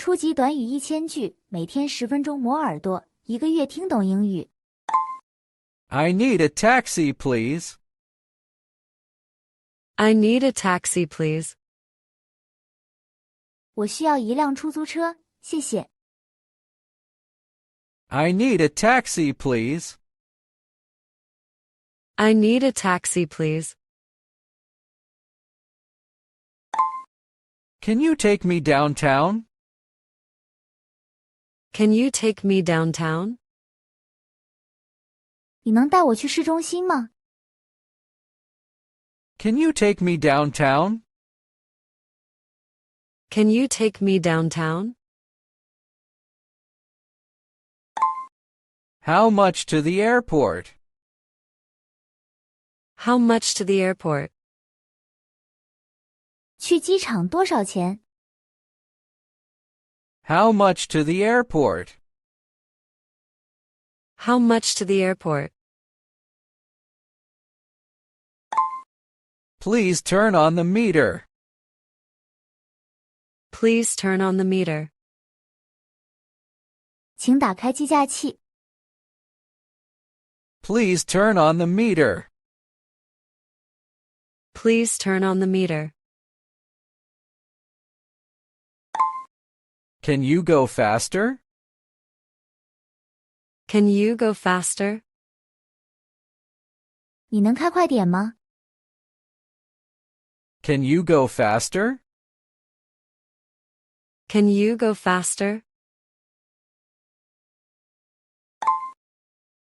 初级短语1000句，每天10分钟磨耳朵，一个月听懂英语。I need a taxi, please. I need a taxi, please. 我需要一辆出租车，谢谢。I need a taxi, please. I need a taxi, please. Can you take me downtown? Can you take me downtown? 你能带我去市中心吗？ Can you take me downtown? Can you take me downtown? How much to the airport? How much to the airport? 去机场多少钱？ How much to the airport? How much to the airport? Please turn on the meter. Please turn on the meter. 请打开计价器。 Please turn on the meter. Please turn on the meter. Can you go faster? Can you go faster? 你能开快点吗？ Can you go faster? Can you go faster?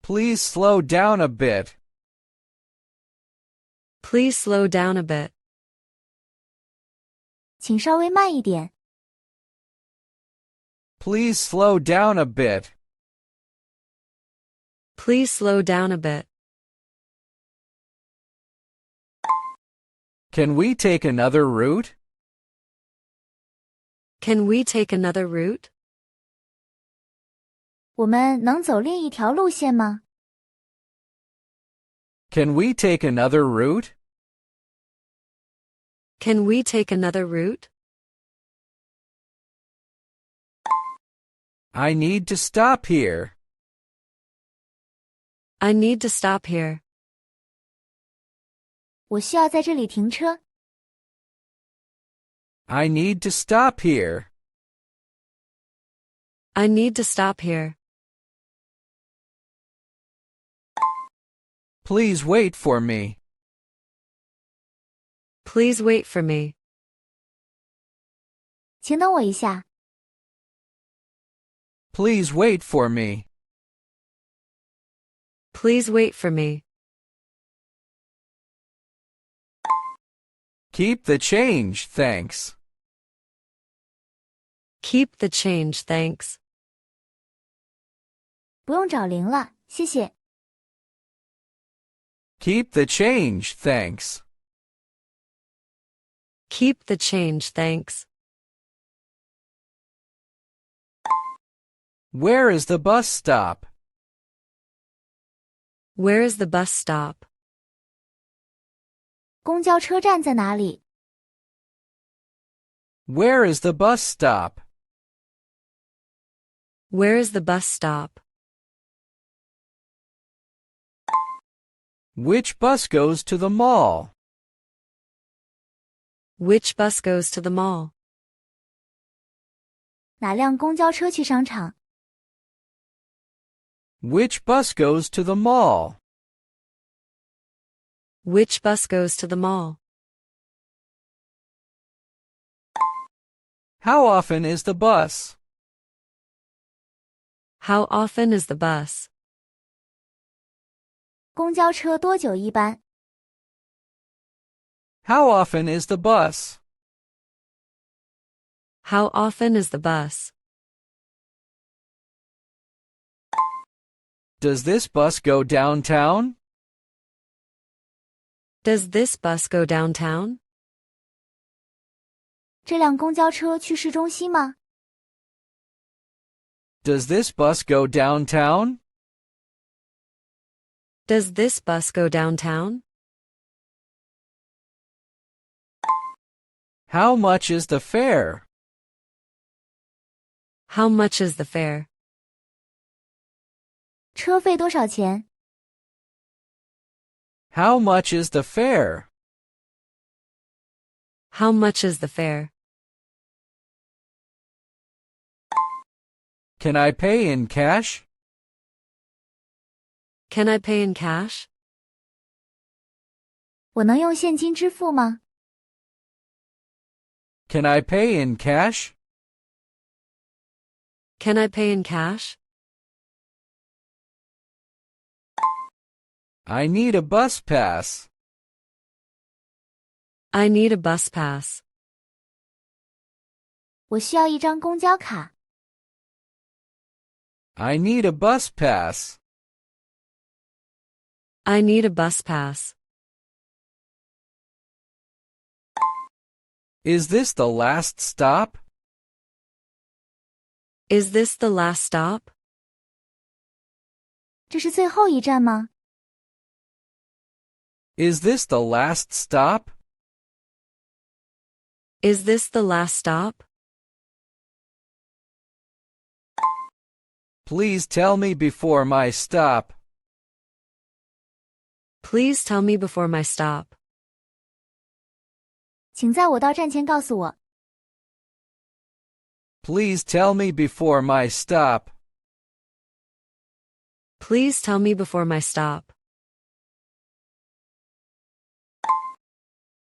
Please slow down a bit. Please slow down a bit. 请稍微慢一点。 Please slow down a bit. Please slow down a bit. Can we take another route? Can we take another route? 我们能走另一条路线吗？ Can we take another route? Can we take another route? I need to stop here. I need to stop here. 我需要在这里停车。 I need to stop here. I need to stop here. Please wait for me. Please wait for me. 请等我一下。 Please wait for me. Please wait for me. Keep the change, thanks. Keep the change, thanks. 不用找零了，谢谢。 Keep the change, thanks. Keep the change, thanks. Where is the bus stop? Where is the bus stop? 公交车站在哪里？ Where is the bus stop? Where is the bus stop? Which bus goes to the mall? Which bus goes to the mall? 哪辆公交车去商场？ Which bus goes to the mall? Which bus goes to the mall? How often is the bus? How often is the bus? 公交车多久一班？ How often is the bus? How often is the bus? Does this bus go downtown? Does this bus go downtown? 这辆公交车去市中心吗？ Does this bus go downtown? Does this bus go downtown? How much is the fare? How much is the fare? 车费多少钱？ How much is the fare? How much is the fare? Can I pay in cash? Can I pay in cash? 我能用现金支付吗？ Can I pay in cash? Can I pay in cash? I need a bus pass. I need a bus pass. 我需要一张公交卡。 I need a bus pass. I need a bus pass. Is this the last stop? Is this the last stop? 这是最后一站吗？ Is this the last stop? Is this the last stop? Please tell me before my stop. Please tell me before my stop. 请在我到站前告诉我。 Please tell me before my stop. Please tell me before my stop.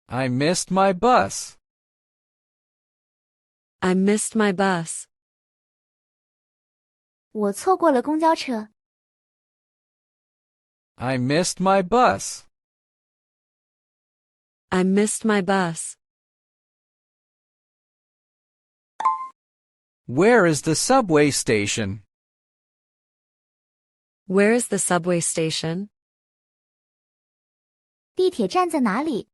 I missed my bus. I missed my bus. 我错过了公交车。 I missed my bus. I missed my bus. Where is the subway station? Where is the subway station? 地铁站在哪里？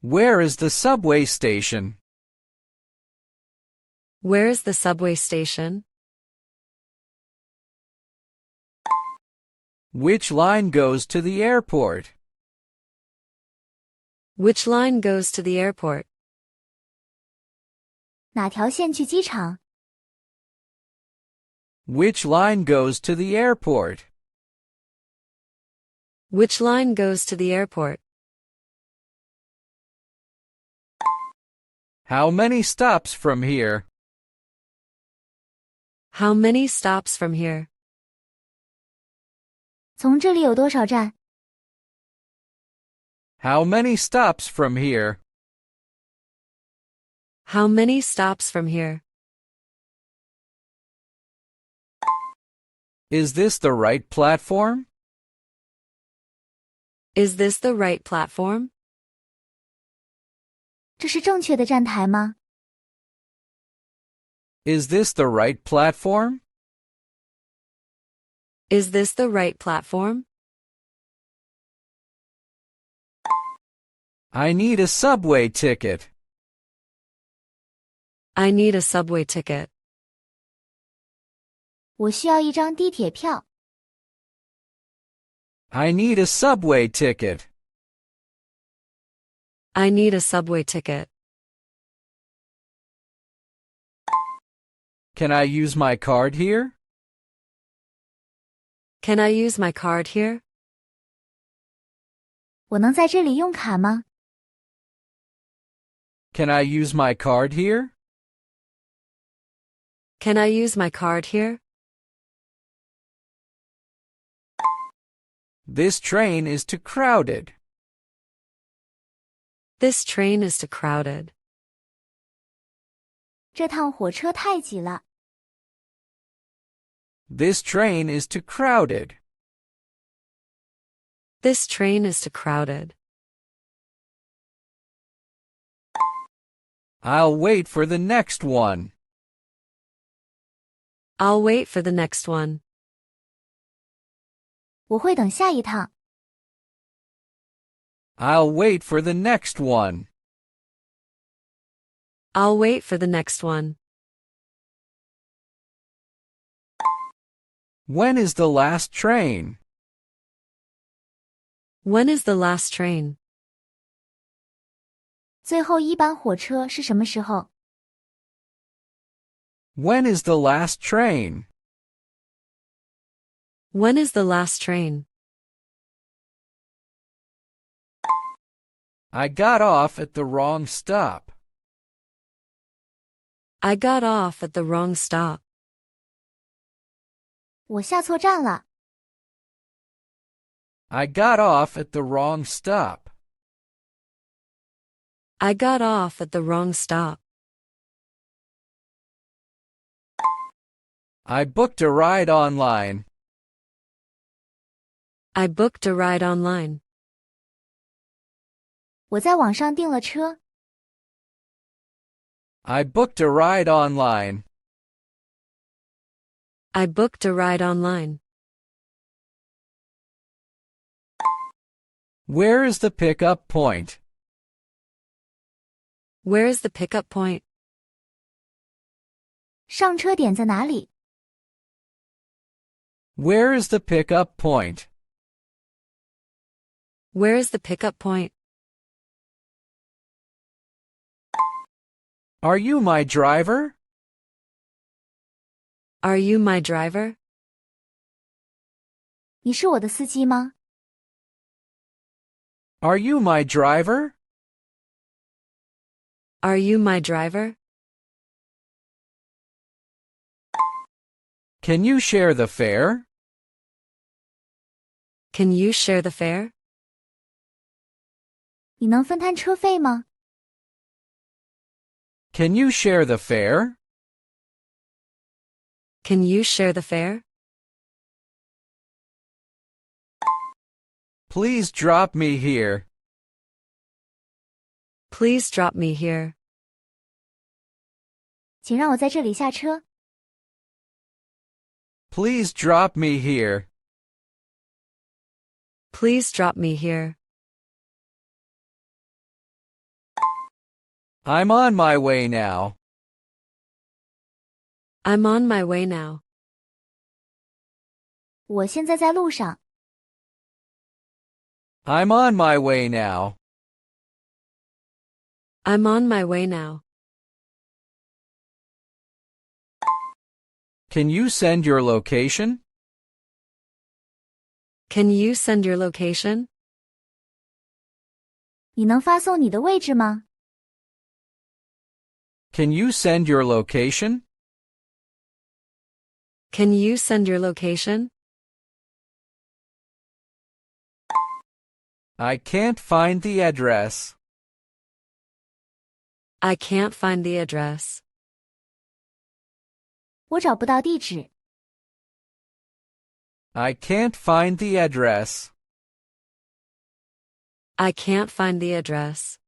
Where is the subway station? Where is the subway station? Which line goes to the airport? Which line goes to the airport? 哪条线去机场？ Which line goes to the airport? Which line goes to the airport? How many stops from here? How many stops from here? 从这里有多少站？ How many stops from here? How many stops from here? Is this the right platform? Is this the right platform? 这是正确的站台吗？ Is this the right platform? Is this the right platform? I need a subway ticket. I need a subway ticket. 我需要一张地铁票。 I need a subway ticket. I need a subway ticket. Can I use my card here? Can I use my card here? 我能在这里用卡吗？ Can I use my card here? Can I use my card here? This train is too crowded. This train is too crowded. 这趟火车太挤了。 This train is too crowded. This train is too crowded. I'll wait for the next one. I'll wait for the next one. 我会等下一趟。 I'll wait for the next one. I'll wait for the next one. When is the last train? When is the last train? 最后一班火车是什么时候？ When is the last train? When is the last train? I got off at the wrong stop. I got off at the wrong stop. 我下错站了。I got off at the wrong stop. I got off at the wrong stop. I booked a ride online. I booked a ride online. 我在网上订了车。I booked a ride online. I booked a ride online. Where is the pickup point? Where is the pickup point? 上车点在哪里？ Where is the pickup point? Where is the pickup point? Are you my driver? Are you my driver? 你是我的司机吗？ Are you my driver? Are you my driver? Can you share the fare? Can you share the fare? 你能分摊车费吗？ Can you share the fare? Can you share the fare? Please drop me here. Please drop me here. 请让我在这里下车。 Please drop me here. Please drop me here. I'm on my way now. I'm on my way now. 我现在在路上。 I'm on my way now. I'm on my way now. Can you send your location? Can you send your location? 你能发送你的位置吗？ Can you send your location? Can you send your location? I can't find the address. I can't find the address. 我找不到地址。 I can't find the address. I can't find the address.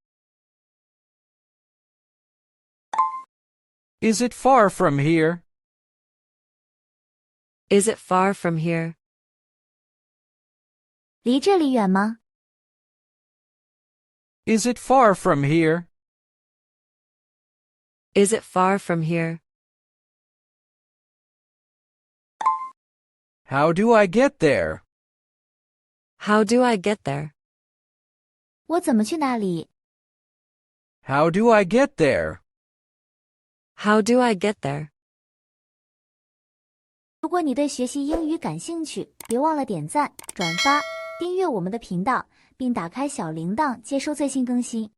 Is it far from here? Is it far from here? 离这里远吗？ Is it far from here? Is it far from here? How do I get there? How do I get there? 我怎么去那里？ How do I get there? How do I get there? 如果你对学习英语感兴趣，别忘了点赞、转发、订阅我们的频道，并打开小铃铛接收最新更新。